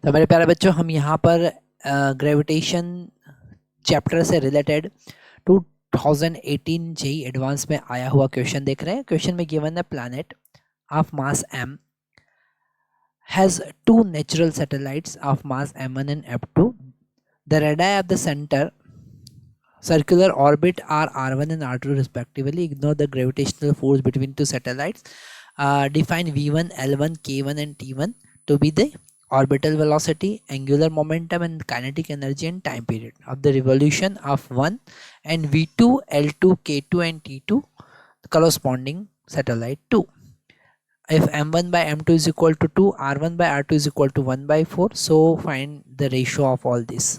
तो मेरे प्यारे बच्चों, हम यहाँ पर ग्रेविटेशन चैप्टर से रिलेटेड 2018 जेई एडवांस में आया हुआ क्वेश्चन देख रहे हैं। क्वेश्चन में गिवन है planet of mass m has two natural satellites of mass m1 and m2. The radii of the center circular orbit are r1 and r2 respectively. Ignore the gravitational force between two satellites. Define v1, l1, k1 and t1 to be the orbital velocity, angular momentum and kinetic energy and time period of the revolution of one, and v2, l2, k2 and t2 corresponding satellite 2. If m1 by m2 is equal to 2, r1 by r2 is equal to 1 by 4, so find the ratio of all this.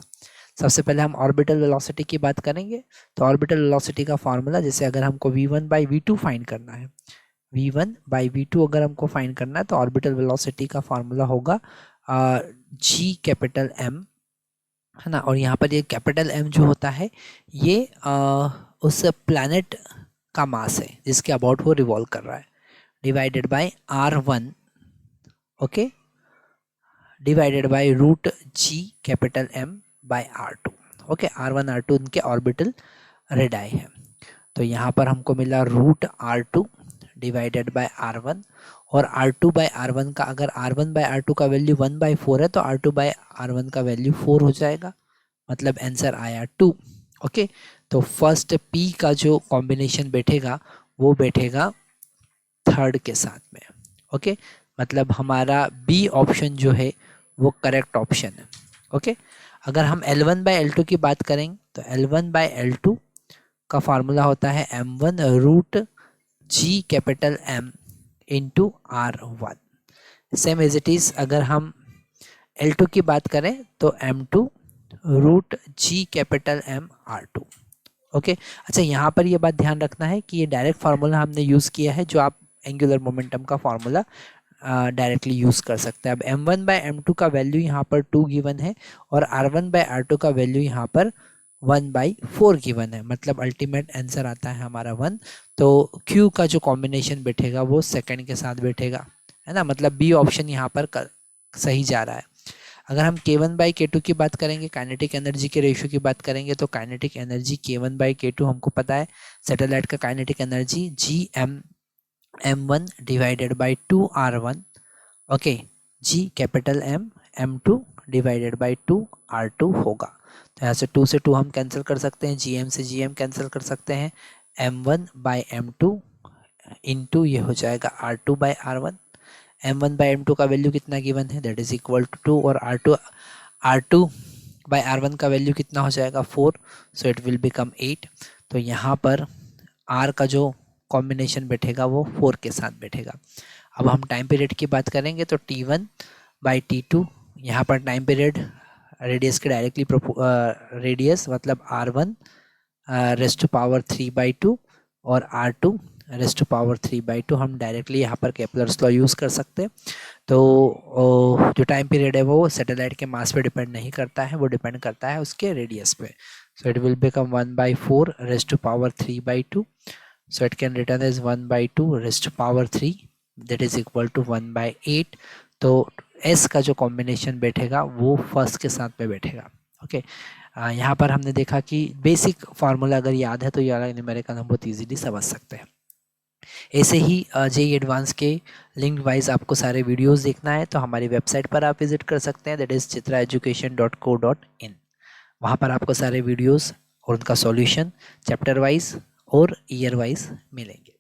सबसे पहले हम orbital velocity की बात करेंगे। तो orbital velocity का formula, जैसे अगर हमको v1 बाई v2 फाइंड करना है, v1 बाई v2 अगर हमको फाइंड करना है तो ऑर्बिटल वेलोसिटी का फॉर्मूला होगा g कैपिटल m, है ना। और यहाँ पर ये कैपिटल m जो होता है ये उस प्लैनेट का मास है जिसके अबाउट वो रिवॉल्व कर रहा है, divided by r1, okay, divided by root g capital m by r2, okay. r1 r2 उनके ऑर्बिटल रेडाई है। तो यहाँ पर हमको मिला root r2 divided by r1, और r2 बाय r1 का, अगर r1 बाय r2 का वैल्यू 1 बाई 4 है तो r2 बाय r1 का वैल्यू 4 हो जाएगा, मतलब आंसर आया 2, ओके। तो फर्स्ट p का जो कॉम्बिनेशन बैठेगा वो बैठेगा थर्ड के साथ में, ओके। मतलब हमारा बी ऑप्शन जो है वो करेक्ट ऑप्शन है, ओके। अगर हम L1 बाई L2 की बात करेंगे तो L1 बाई L2 का फार्मूला होता है m1 root g capital M into r1। Same as it is अगर हम L2 की बात करें तो m2 root g capital M r2, okay. अच्छा, यहाँ पर ये बात ध्यान रखना है कि ये डायरेक्ट फार्मूला हमने यूज़ किया है, जो आप एंगुलर मोमेंटम का फार्मूला डायरेक्टली यूज़ कर सकते हैं। अब m1 बाई m2 का वैल्यू यहाँ पर 2 गिवन है और r1 बाई r2 का वैल्यू यहाँ पर 1 बाई 4 गिवन है, मतलब अल्टीमेट आंसर आता है हमारा 1। तो q का जो कॉम्बिनेशन बैठेगा वो सेकंड के साथ बैठेगा, है ना। मतलब बी ऑप्शन यहाँ पर सही जा रहा है। अगर हम k1 बाई k2 की बात करेंगे, काइनेटिक एनर्जी के रेशियो की बात करेंगे, तो kinetic energy k1 by k2 हमको पता है। सैटेलाइट का kinetic energy gm m1 divided by 2 r1, okay, g capital M m2 divided by 2 r2 होगा। तो यहाँ से 2 से 2 हम कैंसिल कर सकते हैं, gm से gm कैंसिल कर सकते हैं, m1 बाई m2 इंटू ये हो जाएगा r2 by r1। m1 by m2 का वैल्यू कितना गिवन है, दैट इज इक्वल टू 2, और r2 बाई r1 का वैल्यू कितना हो जाएगा 4, सो इट विल बिकम 8। तो यहाँ पर r का जो कॉम्बिनेशन बैठेगा वो 4 के साथ बैठेगा। अब हम टाइम पीरियड की बात करेंगे तो t1 बाई t2, यहाँ पर टाइम पीरियड रेडियस के डायरेक्टली रेडियस मतलब r1 rest to power 3 by 2 और r2 rest to power 3 by 2, हम डायरेक्टली यहाँ पर केपलर्स लॉ यूज़ कर सकते हैं। तो जो टाइम पीरियड है वो सैटेलाइट के मास पे डिपेंड नहीं करता है, वो डिपेंड करता है उसके रेडियस पे। So it will become 1 by 4 raise to power 3 by 2, so it can written as 1 by 2 raised to power 3, that is equal to 1 by 8। तो s का जो कॉम्बिनेशन बैठेगा वो फर्स्ट के साथ में बैठेगा, ओके। यहाँ पर हमने देखा कि बेसिक फार्मूला अगर याद है तो ये वाला न्यूमेरिकल हम बहुत ईजिली समझ सकते हैं। ऐसे ही जेई एडवांस के लिंक वाइज आपको सारे वीडियोस देखना है तो हमारी वेबसाइट पर आप विजिट कर सकते हैं, दैट इज़ chitraeducation.co.in। वहाँ पर आपको सारे वीडियोस और उनका सॉल्यूशन चैप्टर वाइज और ईयर वाइज मिलेंगे।